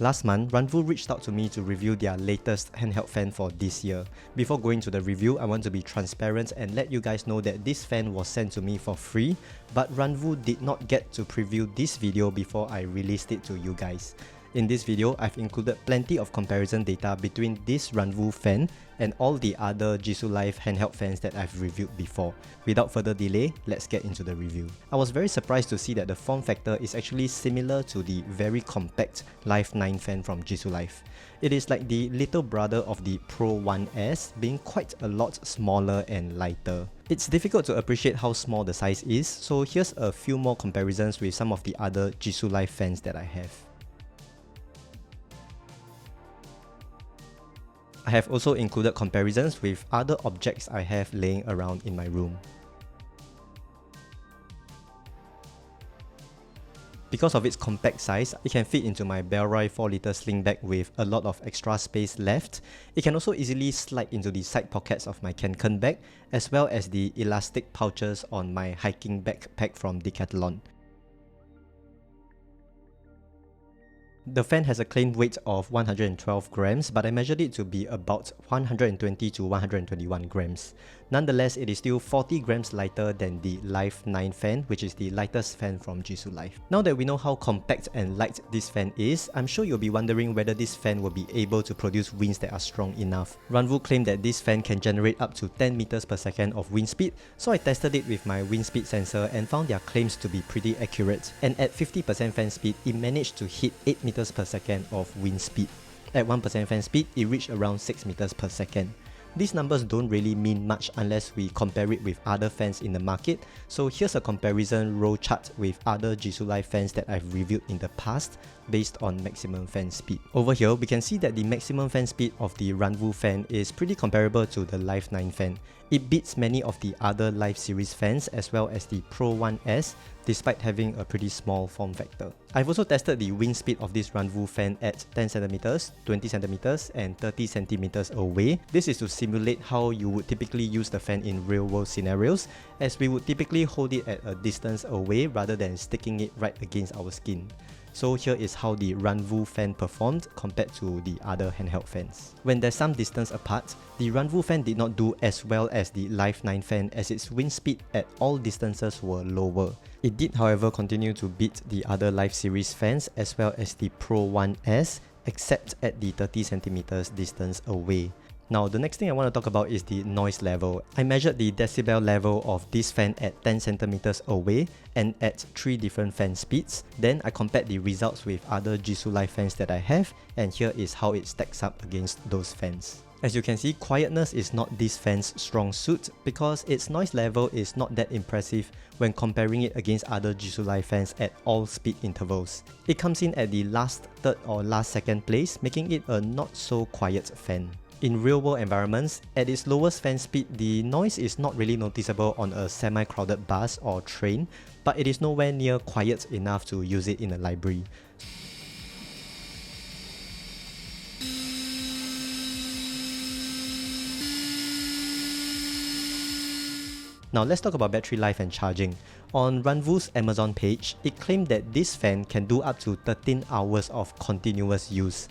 Last month, Ranvoo reached out to me to review their latest handheld fan for this year. Before going to the review, I want to be transparent and let you guys know that this fan was sent to me for free, but Ranvoo did not get to preview this video before I released it to you guys. In this video, I've included plenty of comparison data between this Ranvoo fan and all the other Jisoo Life handheld fans that I've reviewed before. Without further delay, let's get into the review. I was very surprised to see that the form factor is actually similar to the very compact Life 9 fan from Jisoo Life. It is like the little brother of the Pro 1S, being quite a lot smaller and lighter. It's difficult to appreciate how small the size is, so here's a few more comparisons with some of the other Jisoo Life fans that I have. I have also included comparisons with other objects I have laying around in my room. Because of its compact size, it can fit into my Bellroy 4-litre sling bag with a lot of extra space left. It can also easily slide into the side pockets of my Kanken bag, as well as the elastic pouches on my hiking backpack from Decathlon. The fan has a claimed weight of 112 grams, but I measured it to be about 120 to 121 grams. Nonetheless, it is still 40 grams lighter than the Life 9 fan, which is the lightest fan from Jisoo Life. Now that we know how compact and light this fan is, I'm sure you'll be wondering whether this fan will be able to produce winds that are strong enough. Ranvoo claimed that this fan can generate up to 10 meters per second of wind speed, so I tested it with my wind speed sensor and found their claims to be pretty accurate. And at 50% fan speed, it managed to hit 8 meters per second of wind speed. At 1% fan speed, it reached around 6 meters per second. These numbers don't really mean much unless we compare it with other fans in the market, so here's a comparison row chart with other Jisoo Life fans that I've reviewed in the past based on maximum fan speed. Over here, we can see that the maximum fan speed of the Ranvoo fan is pretty comparable to the Life 9 fan. It beats many of the other Life series fans as well as the Pro 1S, despite having a pretty small form factor. I've also tested the wind speed of this Ranvoo fan at 10cm, 20cm and 30cm away. This is to simulate how you would typically use the fan in real world scenarios, as we would typically hold it at a distance away rather than sticking it right against our skin. So here is how the Ranvoo fan performed compared to the other handheld fans. When there's some distance apart, the Ranvoo fan did not do as well as the Life 9 fan, as its wind speed at all distances were lower. It did however continue to beat the other Life series fans as well as the Pro 1S, except at the 30cm distance away. Now, the next thing I want to talk about is the noise level. I measured the decibel level of this fan at 10cm away and at 3 different fan speeds. Then I compared the results with other Jisoo Life fans that I have, and here is how it stacks up against those fans. As you can see, quietness is not this fan's strong suit because its noise level is not that impressive when comparing it against other Jisoo Life fans at all speed intervals. It comes in at the last third or last second place, making it a not so quiet fan. In real-world environments, at its lowest fan speed, the noise is not really noticeable on a semi-crowded bus or train, but it is nowhere near quiet enough to use it in a library. Now let's talk about battery life and charging. On Ranvoo's Amazon page, it claimed that this fan can do up to 13 hours of continuous use.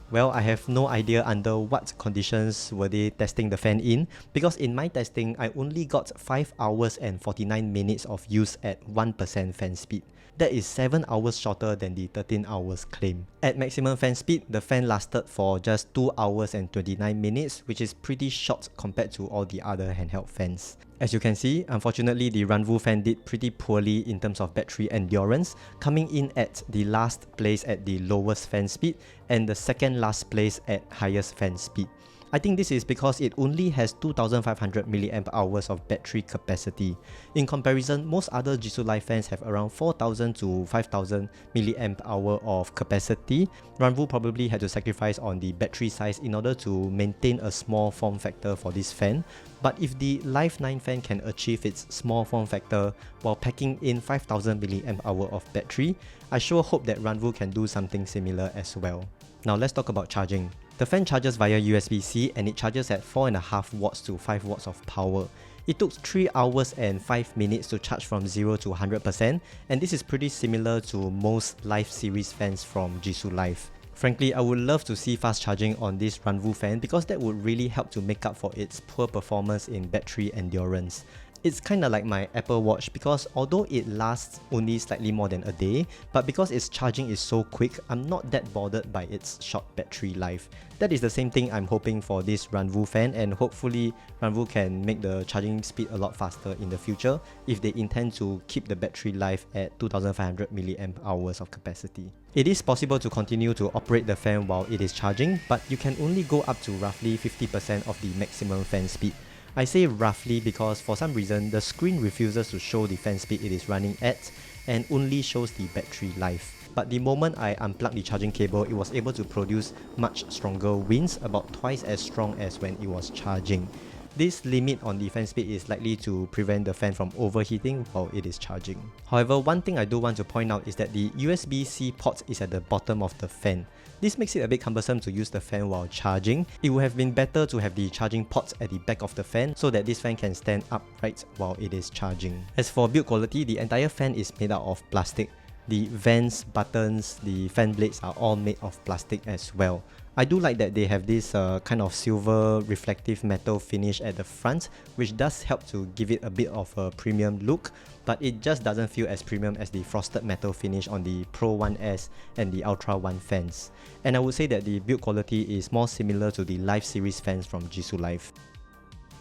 Well, I have no idea under what conditions were they testing the fan in, because in my testing, I only got 5 hours and 49 minutes of use at 1% fan speed. That is 7 hours shorter than the 13 hours claim. At maximum fan speed, the fan lasted for just 2 hours and 29 minutes, which is pretty short compared to all the other handheld fans. As you can see, unfortunately the Ranvoo fan did pretty poorly in terms of battery endurance, coming in at the last place at the lowest fan speed and the second last place at highest fan speed. I think this is because it only has 2500 mAh of battery capacity. In comparison, most other Jisoo Life fans have around 4000 to 5000 mAh of capacity. Ranvoo probably had to sacrifice on the battery size in order to maintain a small form factor for this fan. But if the Life 9 fan can achieve its small form factor while packing in 5000 mAh of battery, I sure hope that Ranvoo can do something similar as well. Now let's talk about charging. The fan charges via USB-C and it charges at 4.5 watts to 5 watts of power. It took 3 hours and 5 minutes to charge from 0 to 100%, and this is pretty similar to most Life series fans from Jisoo Life. Frankly, I would love to see fast charging on this Ranvoo fan because that would really help to make up for its poor performance in battery endurance. It's kinda like my Apple Watch because although it lasts only slightly more than a day, but because its charging is so quick, I'm not that bothered by its short battery life. That is the same thing I'm hoping for this Ranvoo fan, and hopefully Ranvoo can make the charging speed a lot faster in the future if they intend to keep the battery life at 2500 mAh of capacity. It is possible to continue to operate the fan while it is charging, but you can only go up to roughly 50% of the maximum fan speed. I say roughly because for some reason the screen refuses to show the fan speed it is running at and only shows the battery life. But the moment I unplugged the charging cable, it was able to produce much stronger winds, about twice as strong as when it was charging. This limit on the fan speed is likely to prevent the fan from overheating while it is charging. However, one thing I do want to point out is that the USB-C port is at the bottom of the fan. This makes it a bit cumbersome to use the fan while charging. It would have been better to have the charging port at the back of the fan so that this fan can stand upright while it is charging. As for build quality, the entire fan is made out of plastic. The vents, buttons, the fan blades are all made of plastic as well. I do like that they have this kind of silver reflective metal finish at the front, which does help to give it a bit of a premium look, but it just doesn't feel as premium as the frosted metal finish on the Pro 1S and the Ultra 1 fans. And I would say that the build quality is more similar to the Live series fans from Jisoo Live.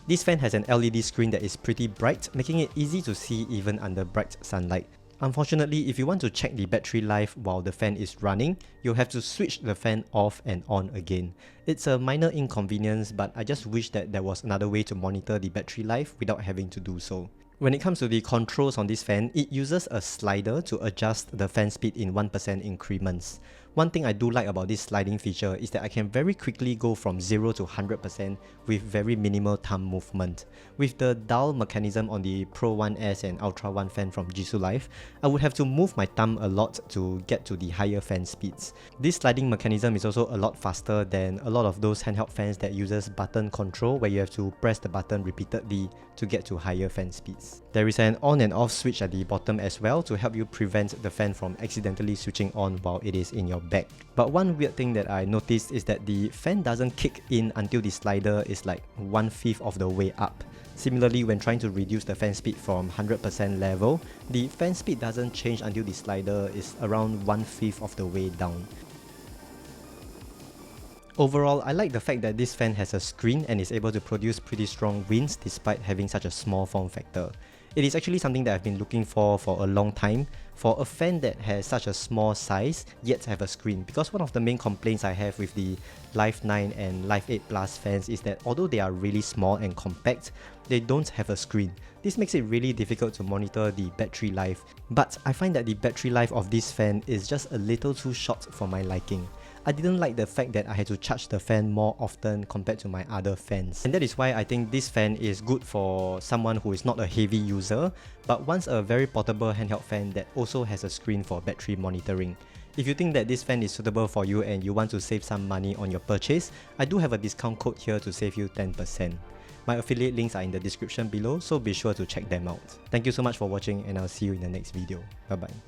This fan has an LED screen that is pretty bright, making it easy to see even under bright sunlight. Unfortunately, if you want to check the battery life while the fan is running, you'll have to switch the fan off and on again. It's a minor inconvenience, but I just wish that there was another way to monitor the battery life without having to do so. When it comes to the controls on this fan, it uses a slider to adjust the fan speed in 1% increments. One thing I do like about this sliding feature is that I can very quickly go from 0 to 100% with very minimal thumb movement. With the dial mechanism on the Pro 1S and Ultra 1 fan from Jisoo Live, I would have to move my thumb a lot to get to the higher fan speeds. This sliding mechanism is also a lot faster than a lot of those handheld fans that uses button control where you have to press the button repeatedly to get to higher fan speeds. There is an on and off switch at the bottom as well to help you prevent the fan from accidentally switching on while it is in your bag. But one weird thing that I noticed is that the fan doesn't kick in until the slider is like 1/5 of the way up. Similarly, when trying to reduce the fan speed from 100% level, the fan speed doesn't change until the slider is around 1/5 of the way down. Overall, I like the fact that this fan has a screen and is able to produce pretty strong winds despite having such a small form factor. It is actually something that I've been looking for a long time, for a fan that has such a small size yet have a screen, because one of the main complaints I have with the Live 9 and Live 8 Plus fans is that although they are really small and compact, they don't have a screen. This makes it really difficult to monitor the battery life, but I find that the battery life of this fan is just a little too short for my liking. I didn't like the fact that I had to charge the fan more often compared to my other fans. And that is why I think this fan is good for someone who is not a heavy user, but wants a very portable handheld fan that also has a screen for battery monitoring. If you think that this fan is suitable for you and you want to save some money on your purchase, I do have a discount code here to save you 10%. My affiliate links are in the description below, so be sure to check them out. Thank you so much for watching and I'll see you in the next video. Bye bye.